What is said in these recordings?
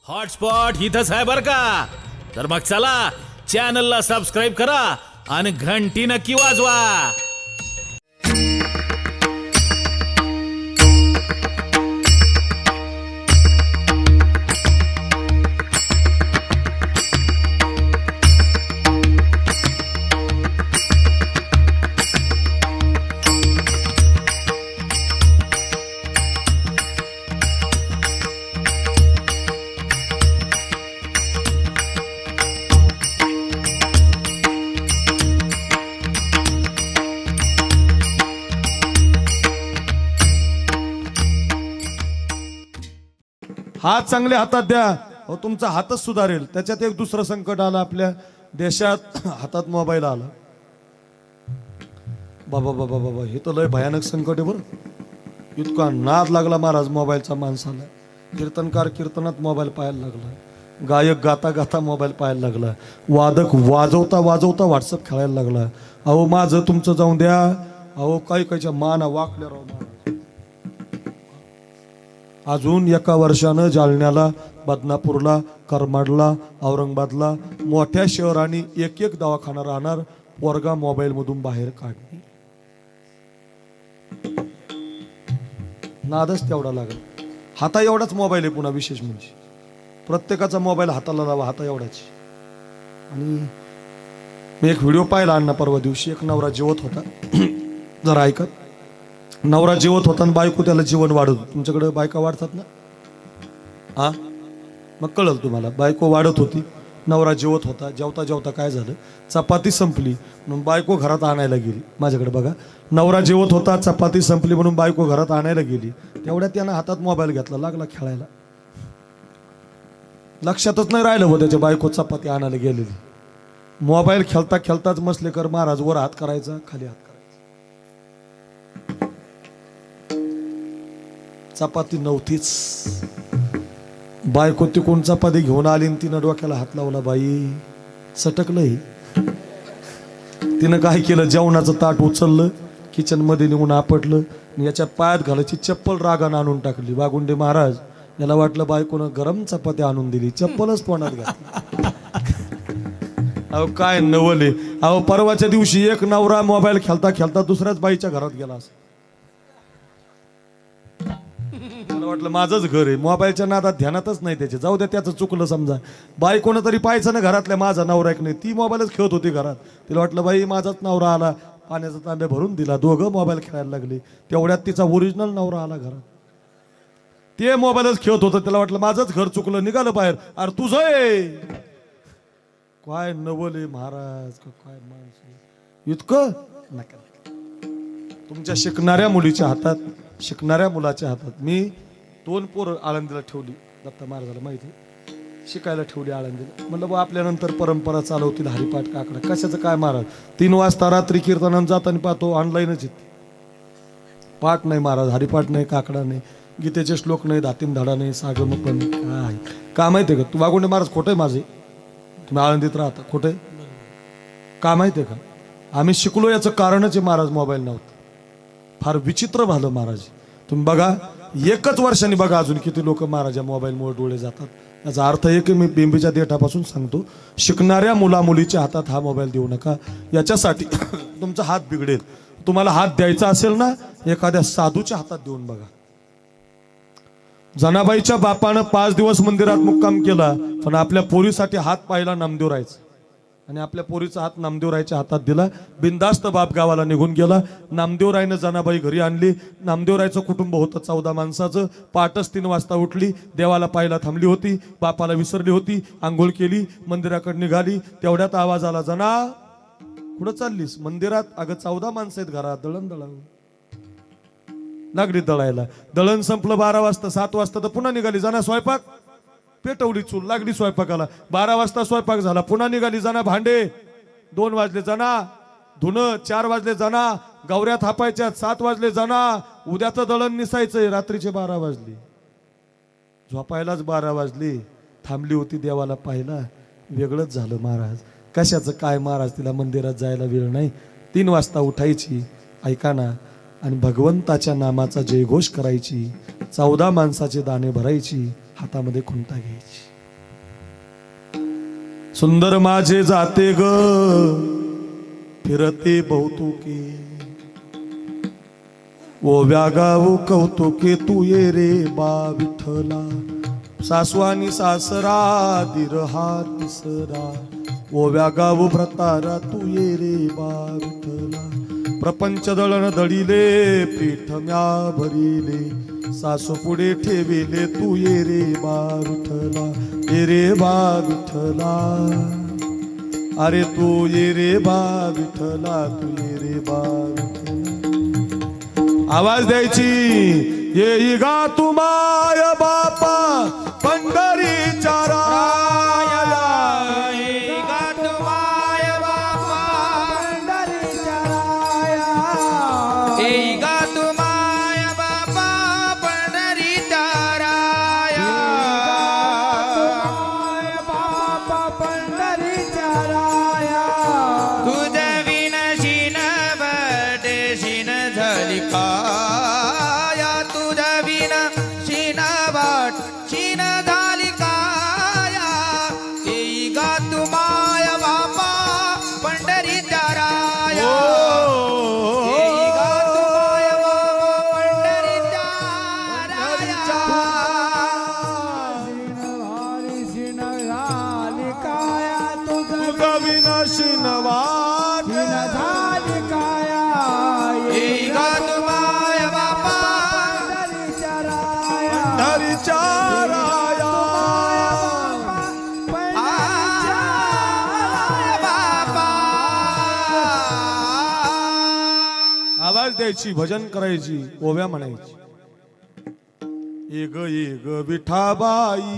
Hotspot इथंच आहे बर का. तर मग चला चॅनलला सबस्क्राईब करा आणि घंटी नक्की वाजवा. हात चांगले हातात द्या. हो तुमचा हातच सुधारेल. त्याच्यात एक दुसरं संकट आलं आपल्या देशात. हातात मोबाईल आला. बाबा बाबा बाबा हे तर लय भयानक संकट आहे बरं. इतका नाद लागला महाराज मोबाईलचा माणसाला. कीर्तनकार कीर्तनात मोबाईल पाहायला लागला. गायक गाता गाता मोबाईल पाहायला लागला. वादक वाजवता वाजवता व्हॉट्सअप खेळायला लागला. अहो माझं तुमचं जाऊन द्या. अहो काही काहीच्या माना वाकल्या राहू. अजून एका वर्षानं जालन्याला, बदनापूरला, करमाडला, औरंगाबादला मोठ्या शहरांनी एक एक दवाखाना राहणार. पोरगा मोबाईल मधून बाहेर काढणे. नादच तेवढा लागला. हाता एवढाच मोबाईल आहे. पुन्हा विशेष म्हणजे प्रत्येकाचा मोबाईल हाताला लावा. हाता एवढाच. आणि मी एक व्हिडिओ पाहिला अण्णा परवा दिवशी. एक नवरा जेवत होता. जरा ऐकत. नवरा जेवत होता आणि बायको त्याला जेवण वाढत. तुमच्याकडे बायका वाढतात ना? हा मग कळलं तुम्हाला. बायको वाढत होती. नवरा जेवत होता. जेवता जेवता काय झालं, चपाती संपली म्हणून बायको घरात आणायला गेली. माझ्याकडे बघा. नवरा जेवत होता, चपाती संपली म्हणून बायको घरात आणायला गेली. तेवढ्यात त्यानं हातात मोबाईल घेतला. लागला खेळायला. लक्षातच नाही राहिलं हो त्याच्या बायको चपाती आणायला गेलेली. मोबाईल खेळता खेळताच मसलेकर महाराज वर हात करायचा, खाली हात करायचा. चपाती नव्हतीच. बायको तिकडून चपाती घेऊन आली आणि तिनं डोक्याला हात लावला. बाई सटकलंय. तिनं काय केलं, जेवणाचं ताट उचललं, किचन मध्ये निघून आपटलं, याच्या पायात घालायची चप्पल रागानं आणून टाकली. वागुंडे महाराज याला वाटलं बायकोनं गरम चपाती आणून दिली, चप्पलच तोंडात घातली. अहो काय नवले. अहो परवाच्या दिवशी एक नवरा मोबाईल खेळता खेळता दुसऱ्याच बाईच्या घरात गेला. असं मला वाटलं माझंच घर आहे. मोबाईलच्या नादात ध्यानातच नाही त्याचे. जाऊ द्या, त्याचं चुकलं समजा. बायकोनं तरी पाहायचं ना घरातल्या माझा नवरा एक नाही. ती मोबाईलच खेळत होती घरात. तिला वाटलं बाई माझाच नवरा आला. पाण्याचा तांब्या भरून दिला. दोघं मोबाईल खेळायला लागले. तेवढ्यात तिचा ओरिजिनल नवरा आला घरात. ते मोबाईलच खेळत होतं. त्याला वाटलं माझंच घर चुकलं. निघालं बाहेर. अरे तुझं आहे. काय नवले महाराज. काय माणसं इतकं नका. तुमच्या शिकणाऱ्या मुलीच्या हातात, शिकणाऱ्या मुलाच्या हातात. मी 2 पोरं आळंदीला ठेवली. दत्ता महाराजाला माहिती, शिकायला ठेवली आळंदीला. म्हणलं बा आपल्यानंतर परंपरा चालवतील हरिपाठ काकडा. कशाचं काय महाराज. 3 वाजता रात्री कीर्तनानं जाताना पाहतो ऑनलाईनच येते. पाठ नाही महाराज, हरिपाठ नाही, काकडा नाही, गीतेचे श्लोक नाही, दातीन धडा नाही, सागमपण काय. का माहितीये का, तू वागुंडे महाराज खोटं आहे माझे. तुम्ही आळंदीत राहता. खोटं आहे का माहितीये का. आम्ही शिकलो याचं कारणच आहे महाराज मोबाईल नव्हतं. फार विचित्र झालं महाराज. तुम्ही बघा 1च वर्षांनी बघा अजून किती लोक महाराजा मोबाईलमुळे डोळे जातात. याचा अर्थ एक मी बिंबीच्या देठापासून सांगतो, शिकणाऱ्या मुला मुलीच्या हातात हा मोबाईल देऊ नका. याच्यासाठी तुमचा हात बिघडेल. तुम्हाला हात द्यायचा असेल ना, एखाद्या साधूच्या हातात देऊन बघा. जनाबाईच्या बापानं 5 दिवस मंदिरात मुक्काम केला, पण आपल्या पोरीसाठी हात पाहिला नामदेवरायचा. आणि आपल्या पोरीचा हात नामदेवरायच्या हातात दिला. बिंदास्त बाप गावाला निघून गेला. नामदेवरायनं जनाबाई घरी आणली. नामदेवरायचं कुटुंब होतं 14 माणसाचं. पहाटच 3 वाजता उठली. देवाला पाहायला थांबली होती. बापाला विसरली होती. आंघोळ केली, मंदिराकडे निघाली. तेवढ्यात आवाज आला, जना कुठं चाललीस. मंदिरात. अगं 14 माणसं आहेत घरात, दळण दळावं. लागली दळायला. दळण संपलं 12 वाजता. 7 वाजता तर पुन्हा निघाली. जना स्वयंपाक. पेटवली चूल, लागली स्वयंपाकाला. 12 वाजता स्वयंपाक झाला. पुन्हा निघाली. जना भांडे. 2 वाजले. जना धुणं. 4 वाजले. जना गवऱ्या थापायच्या. 7 वाजले. जना उद्याचं दळण निसायचंय. रात्रीचे 12 वाजले. झोपायलाच 12 वाजले. थांबली होती देवाला पाहिला. वेगळंच झालं महाराज. कशाचं काय महाराज. तिला मंदिरात जायला वेळ नाही. 3 वाजता उठायची. ऐका ना. आणि भगवंताच्या नामाचा जयघोष करायची. 14 माणसाचे दाणे भरायची. हातामध्ये खुंटा घ्यायची. सुंदर माझे जाते ग फिरते बहुतुके, ओव्या गाऊ कौतुके तू ये रे बा विठ्ठला. सासू आणि सासरा दीर हा तिसरा, ओव्या गाऊ भ्रतारा तू ये रे बा विठ्ठला. प्रपंच दळण दळिले पीठ म्या भरिले, सासू पुढे ठेविले तू ये रे बा विठ्ठला. ये रे बा विठ्ठला, अरे तू ये रे बा विठ्ठला, तू ये रे बा विठ्ठला. आवाज द्यायची. येई गा तू माय बापा पंढरीच्या राया, येई गा तू माय बापा पंढरीच्या राया, येई गा तू माय बापा पंढरीच्या राया, माय बापा पंढरीच्या राया. तुझ्या विनशीन बटेशीन झाली काया, तुझ्या विनशीन बटशीन झाली काया. येई गा तू माय बापा पंढरीच्या राया, येई गा तू माय बापा पंढरीच्या राया. हरिशिन झाली काया, तुझा विनाशी नवाट झाली काया. येई गा तू माय बापा पंढरीच्या राया, पंढरीच्या राया. आवाज द्यायची, भजन करायची, ओव्या म्हणायची. ये ग विठाबाई,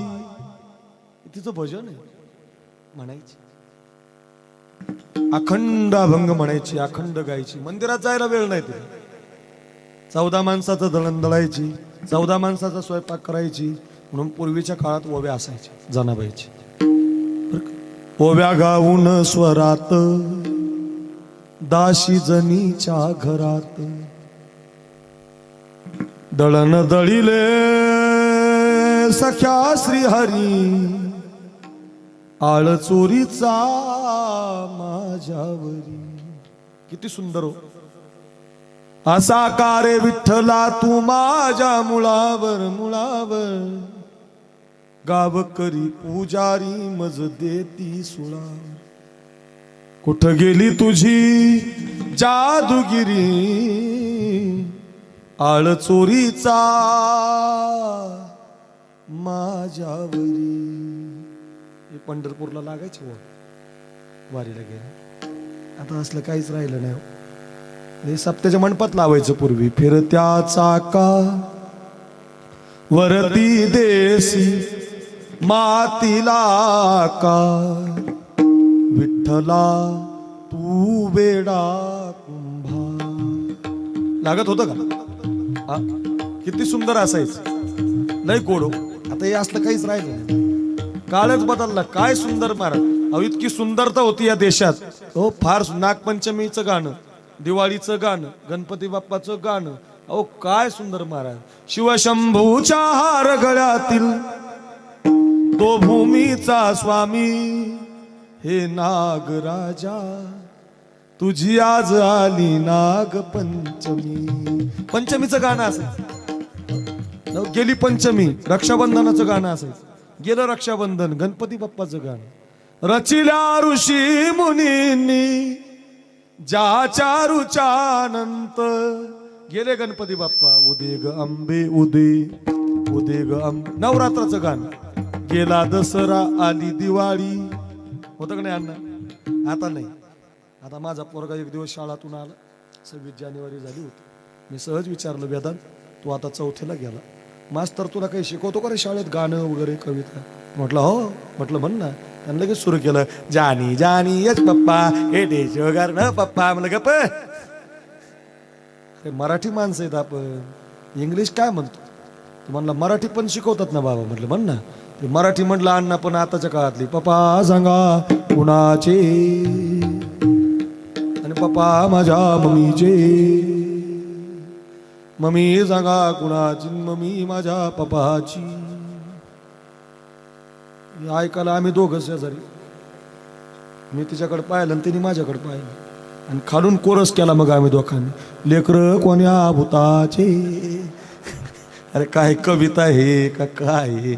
तिचं भजन आहे म्हणायची. अखंड अभंग म्हणायची, अखंड गायची. मंदिरात जायला वेळ नाही तिला. 14 माणसाचं दळण दळायची, 14 माणसाचा स्वयंपाक करायची. म्हणून पूर्वीच्या काळात ओव्या असायच्या जनाबाईची. ओव्या गाऊन स्वरात दाशी जनीच्या घरात, दळण दळिले सख्या श्रीहरी, आळ चोरीचा माझ्यावरी. किती सुंदर हो. असा कारे विठ्ठला तू माझ्या मुळावर मुळावर, गाव करी पुजारी मज देती सुळावर. कुठं गेली तुझी जादूगिरी, आळ चोरीचा माझ्यावरी. हे पंढरपूरला लागायचे हो वारीला गेले. आता असलं काहीच राहिलं नाही. हे सप्त्याच्या मंडपात लावायचं पूर्वी. फिरत्या चाका वरती देसी मातीला का, विठ्ठला तू वेडा कुंभा. लागत होतं का? किती सुंदर असायचं, लय गोड. आता हे असलं काहीच राहिलं नाही. काळच बदलला. काय सुंदर महाराज. अहो इतकी सुंदरता होती या देशात. हो फार. नागपंचमीचं गाणं, दिवाळीचं गाणं, गणपती बाप्पाचं गाणं, अहो काय सुंदर महाराज. शिवशंभूच्या हार गळ्यातील तो भूमीचा स्वामी, हे नागराजा तुझी आज आली नाग पंचमी. पंचमीचं गाणं असायचं. गेली पंचमी, रक्षाबंधनाचं गाणं असायचं. गेलं रक्षाबंधन, गणपती बाप्पाचं गाणं. रचिल्या ऋषी मुनींनी ज्याच्या रुचानंत, गेले गणपती बाप्पा. उदे ग अंबे उदे, उदे ग अंबे. नवरात्राचं गाणं. गेला दसरा आली दिवाळी. होतं का नाही अण्णा? आता नाही. आता माझा पोरगा एक दिवस शाळातून आला, 26 जानेवारी झाली होती. मी सहज विचारलं, वेदांत तू आता 4थीला गेला, मास्तर तुला काही शिकवतो का रे शाळेत गाणं वगैरे कविता? म्हटलं हो. म्हटलं म्हण ना. त्यांनी लगेच सुरू केलं, जानी जानी यच पप्पा हे देश वगैरे न पप्पा. म्हणलं गप्प, मराठी माणसं आहेत आपण, इंग्लिश काय म्हणतो? तू म्हणला मराठी पण शिकवतात ना बाबा. म्हटलं म्हण ना. ते मराठी म्हटलं अण्णा पण आताच्या काळातली. पप्पा सांगा कुणाचे, आणि पप्पा माझ्या मम्मीचे. मम्मी सांगा कुणाची, मम्मी माझ्या पप्पाची. ऐकायला आम्ही दोघं शेजारी. मी तिच्याकडे पाहिलं आणि तिने माझ्याकडे पाहिलं आणि खालून कोरस केला मग आम्ही दोघांनी, लेकर कोण्या भूताचे. अरे काय कविता हे का काय हे?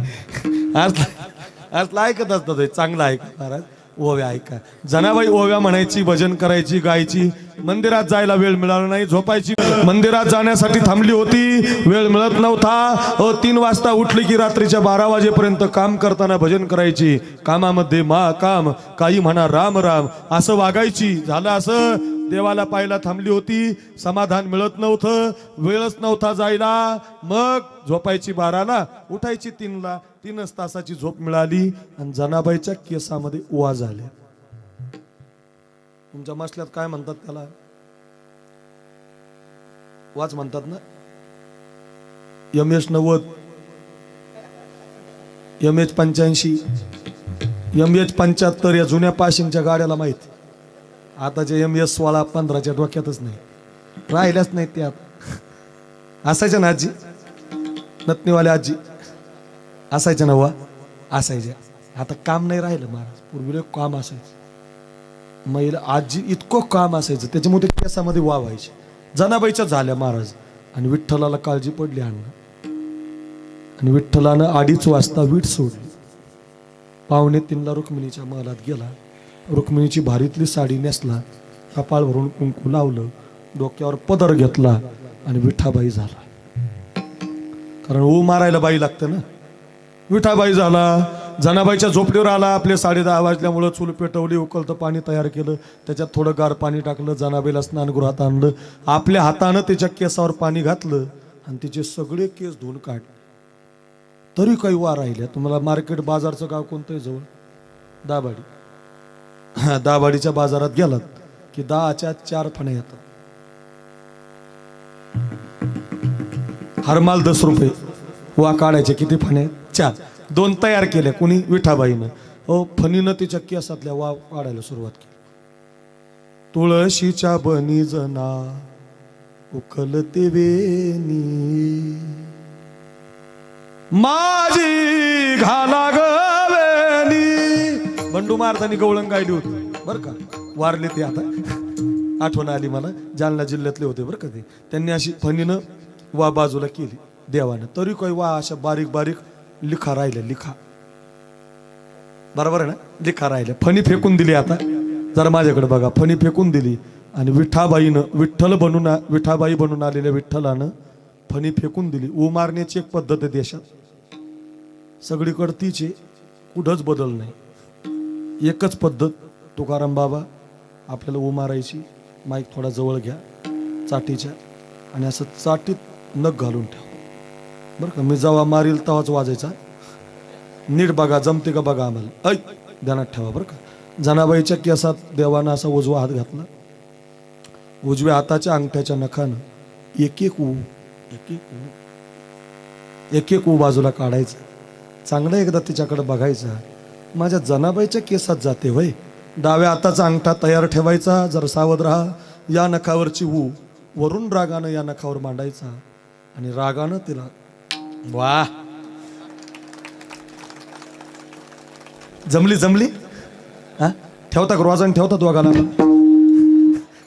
अर्थ ऐकत असतात हे, चांगलं ऐका महाराज. ओव्या ऐका. जनाबाई ओव्या म्हणायची, भजन करायची, गायची. मंदिरात जायला वेळ मिळाला नाही, झोपायची. मंदिरात जाण्यासाठी थांबली होती, वेळ मिळत नव्हता. 3 वाजता उठली की रात्रीच्या 12 वाजेपर्यंत काम करताना भजन करायची. कामामध्ये मा काम, काही म्हणा राम राम असं वागायची. झालं असं, देवाला पाहायला थांबली होती, समाधान मिळत नव्हतं, वेळच नव्हता जायला. मग झोपायची 12ला, उठायची 3ला. 3च तासाची झोप मिळाली आणि जनाबाईच्या केसामध्ये ओवा झाले. तुमच्या मसल्यात काय म्हणतात त्याला? वाच म्हणतात ना. MS-90, MH-85, MH-75 या जुन्या पाशिंगच्या गाड्याला माहिती. आताच्या MS-16, 15च्या डोक्यातच नाही, राहिल्याच नाही त्यात. असायच्या ना आजी, नतनीवाल्या आजी असायच्या ना वा, असायच्या. आता काम नाही राहिलं महाराज, पूर्वी काम असायचं. महिला आजी इतकं काम असायचं, त्याच्यामुळे केसामध्ये वा व्हायची. जनाबाईच्या झाल्या महाराज. आणि विठ्ठलाला काळजी पडली अण्णा, आणि विठ्ठलानं 2:30 वाजता वीट सोडली. 2:45ला रुक्मिणीच्या महलात गेला. रुक्मिणीची भारीतली साडी नेसला, कपाळ भरून कुंकू लावलं, डोक्यावर पदर घेतला आणि विठाबाई झाला. कारण ऊ मारायला बाई लागतं ना. विठाबाई झाला. जनाबाईच्या झोपडीवर आला. आपले 10:30 वाजल्यामुळं चूल पेटवली, उकळतं पाणी तयार केलं, त्याच्यात थोडं गार पाणी टाकलं, जनाबाईला स्नानगृहात आणलं, आपल्या हातानं त्याच्या केसावर पाणी घातलं आणि तिचे सगळे केस धुवून काढले. तरी काही वा राहिल्या. तुम्हाला मार्केट बाजारचं गाव कोणतं आहे जवळ? दाभाडी. दाभाडीच्या बाजारात गेलात की 10च्या 4 फण्या येतात. हरमाल 10 रुपये. वा काढायचे किती फणे? 4. 2 तयार केल्या कुणी? विठाबाईनं. फणीनं तिच्या केसातल्या वा काढायला सुरुवात केली. तुळशीच्या बनी जना उकलते वेणी, माझी घाला गवेणी. बंडू महाराजांनी गवळण गायली होती बरं का, वारले ते आता, आठवण आली मला. जालना जिल्ह्यातले होते बरं का ते. त्यांनी अशी फणीनं वा बाजूला केली देवानं. तरी काही वा अशा बारीक बारीक लिखा राहिल्या. लिखा बरोबर आहे ना, लिखा राहिल्या. फणी फेकून दिली. आता जरा माझ्याकडे बघा. फणी फेकून दिली आणि विठाबाईनं, विठाबाई बनून आलेल्या विठ्ठलानं फणी फेकून दिली. ऊ मारण्याची एक पद्धत आहे देशात, सगळीकडे तीच आहे, कुठंच बदल नाही. एकच पद्धत. तुकाराम बाबा आपल्याला ऊ मारायची. माईक थोडा जवळ घ्या चाटीच्या आणि असं चाटीत नख घालून ठेवा बरं का. मी जेव्हा मारील तेव्हाच वाजायचा. नीट बघा, जमते का बघा आम्हाला. ध्यानात ठेवा बरं का. जनाबाईच्या केसात देवानं असा उजवा हात घातला. उजव्या हाताच्या अंगठ्याच्या नखानं एक एक ऊ बाजूला काढायचं. चांगलं एकदा तिच्याकडे बघायचं. माझ्या जनाबाईच्या केसात जाते वय. डाव्या हाताचा अंगठा तयार ठेवायचा, जरा सावध राहा. या नखावरची ऊ वरून रागानं या नखावर मांडायचा आणि रागानं तिला वा. जमली हा. ठेवता का रोजाने ठेवतात दोघांना?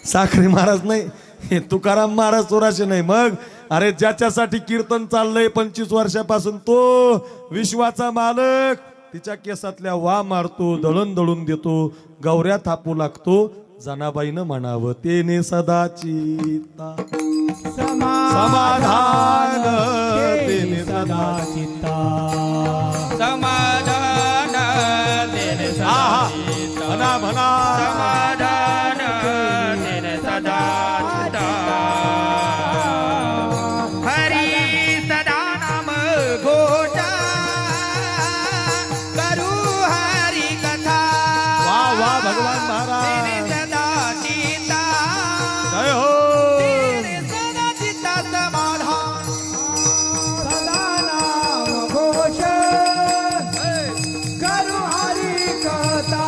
साखरी महाराज नाही, हे तुकाराम महाराज चोराचे नाही. मग अरे ज्याच्यासाठी कीर्तन चाललंय 25 वर्षापासून, तो विश्वाचा मालक तिच्या केसातल्या वा मारतो, दळून देतो, गौऱ्या थापू लागतो. जनाबाईनं म्हणावं तेने सदाचिता समाधान, तेने सदाचिता समाधान, तेने सदाचिता म्हणा समाधान, तेने सदाचिता. हरी सदा नाम घोषा करू हरी कथा. वा वा भगवान महाराज. तेने सदाचिता, जय हो. तेने सदाचिता समाधान. सदा नाम घोष करू हरी कथा.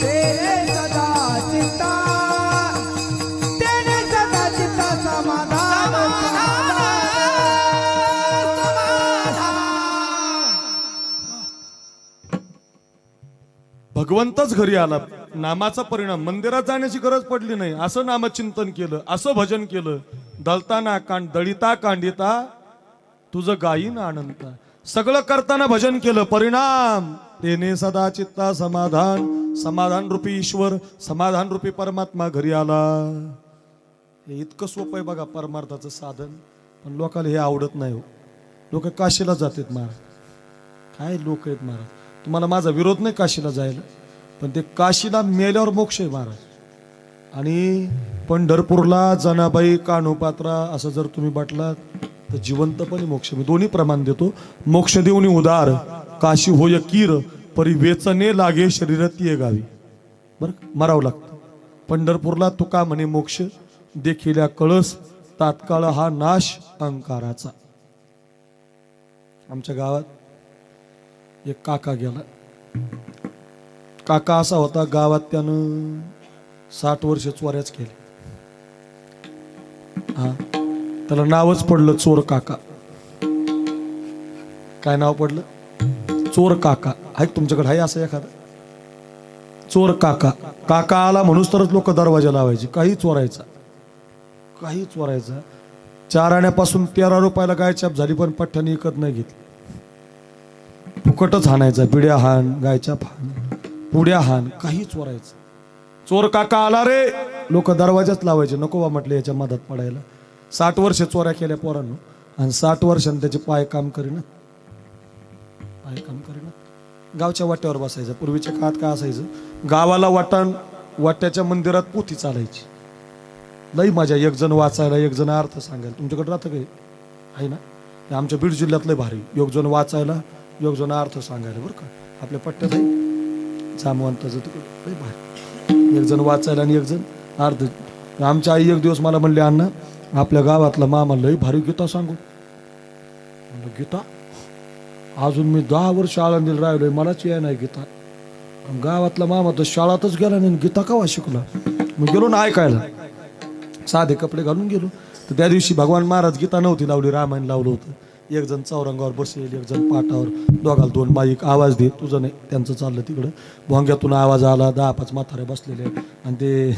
तेने सदाचिता, तेने सदाचिता समाधान, समाधान. भगवंतच घरी आला. नामाचा परिणाम, मंदिरात जाण्याची गरज पडली नाही. असं नामचिंतन केलं, असं भजन केलं. दळताना दळिता कांडिता तुझं गायीन आनंदा. सगळं करताना भजन केलं, परिणाम तेने सदा चित्ता समाधान. समाधान रूपी ईश्वर, समाधान रूपी परमात्मा घरी आला. हे इतकं सोपं आहे बघा परमार्थाचं साधन, पण लोकांना हे आवडत नाही हो. लोक काशीला जातात महाराज. काय लोक आहेत महाराज. तुम्हाला माझा विरोध नाही काशीला जायला, पण ते काशीला मेल्यावर मोक्ष आहे महाराज. आणि पंढरपूरला जनाबाई कानोपात्रा असं जर तुम्ही म्हटलात तर जिवंतपणे मोक्ष. मी दोन्ही प्रमाण देतो. मोक्ष देऊनी उदार, काशी होय कीर, परी वेचने लागे शरीर तिये गावी. बरं, मरावं लागतं. पंढरपूरला तुका म्हणे मोक्ष, देखिल्या कळस तात्काळ हा नाश अहंकाराचा. आमच्या गावात एक काका गेला. काका असा होता, गावात त्यानं 60 वर्ष चोऱ्याच केले. हा, त्याला नावच पडलं चोर काका. काय नाव पडलं? चोर काका. आहे तुमच्याकडे? आहे असं एखादं? चोर काका. काका आला म्हणून तरच लोक दरवाजा लावायचे. काही चोरायचा, काही चोरायचा. 4 आण्यापासून 13 रुपयाला गायछाप झाली, पण पठ्ठ्याने विकत नाही घेतली. फुकटच हाणायचा. बिड्या हाण, गायच्या हाण, पुड्या हाण, काही चोरायचं. चोर काका आला रे, लोक दरवाजाच लावायचे. नको बा म्हटले याच्या मदत पडायला. 60 वर्ष चोऱ्या केल्या पोरांनो, आणि 60 वर्षांनी त्याचे पाय काम करीना. पाय काम करीना. गावच्या वाट्यावर बसायचं. पूर्वीच्या काळात काय असायचं, गावाला वाट्याच्या मंदिरात पोथी चालायची. लई मजा. एक जण वाचायला, एक जण अर्थ सांगायला. तुमच्याकडे राहतं काही? आहे ना? ते आमच्या बीड जिल्ह्यात लय भारी. एक जण वाचायला, एक जण अर्थ सांगायला. बरं का, आपल्या पट्ट्यात आहे जामवंताचं तिकडे लय भारी. एक जण वाचायला आणि एक जण अर्थ. आमच्या आई एक दिवस मला म्हणले, अण्णा आपल्या गावातला मामा लय भारी गीता सांगू. म्हणलं गीता? अजून मी 10 वर्ष आळंदीला राहिलोय, मलाच याय नाही गीता. गावातला मामा तर शाळातच गेला नाही, गीता केव्हा शिकला? मग गेलो ना ऐकायला. साधे कपडे घालून गेलो. तर त्या दिवशी भगवान महाराज गीता नव्हती लावली, रामायण लावलं होतं. एक जण चौरंगावर बसेल, एक जण पाटावर. दोघाला 2 माईक. आवाज दे, तुझं नाही त्यांचं चाललं तिकडं. भोंग्यातून आवाज आला. 10-5 म्हातारे बसलेले, आणि ते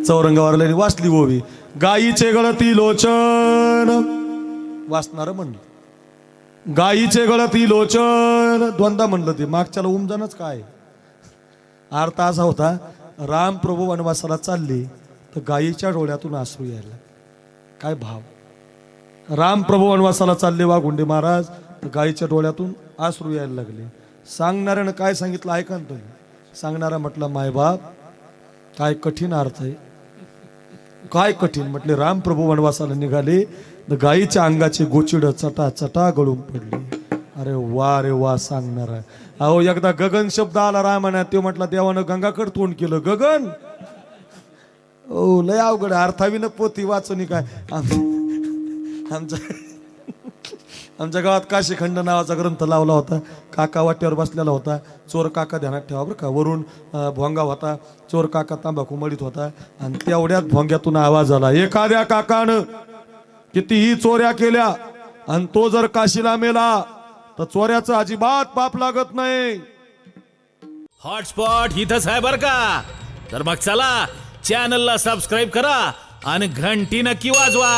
चौरंगावर वाचली ओवी. गायीचे गळती लोचन, वाचणार म्हणलं. गायीचे गळती लोचन, द्वंदा म्हणलं. ते मागच्याला उमजानच काय. अर्थ असा होता, राम प्रभू वनवासाला चालले तर गायीच्या डोळ्यातून अश्रू यायला. काय भाव. राम प्रभू वनवासाला चालले वाघुंडे महाराज, तर गायीच्या डोळ्यातून अश्रू यायला लागले. सांगणाऱ्यानं काय सांगितलं ऐका ना तुम्ही. सांगणारा म्हटला, मायबाप काय कठीण अर्थ आहे. काय कठीण म्हटले. राम प्रभू वनवासाला निघाले तर गायीच्या अंगाचे गोचिड चटा चटा गळून पडले. अरे वा रे वा सांगणारा. अहो एकदा गगन शब्द आला रामायणात, ते म्हटलं देवानं गंगाकड तोंड केलं. गगन? ओ लय अवघड. अर्थाविनं पोथी वाचून काय. आमच्या गावात काशीखंड नावाचा ग्रंथ लावला होता. काका वाट्यावर बसलेला होता. चोर काका ध्यानात ठेवा बरं का. वरून भोंगा होता. चोर काका तांबाखू मळीत होता, आणि तेवढ्यात भोंग्यातून आवाज आला, एखाद्या काकानं कितीही चोऱ्या केल्या आणि तो जर काशीला मेला तर चोऱ्याचं अजिबात पाप लागत नाही. हॉटस्पॉट इथंच आहे बर का. तर मग चला चॅनलला सबस्क्राईब करा आणि घंटी नक्की वाजवा.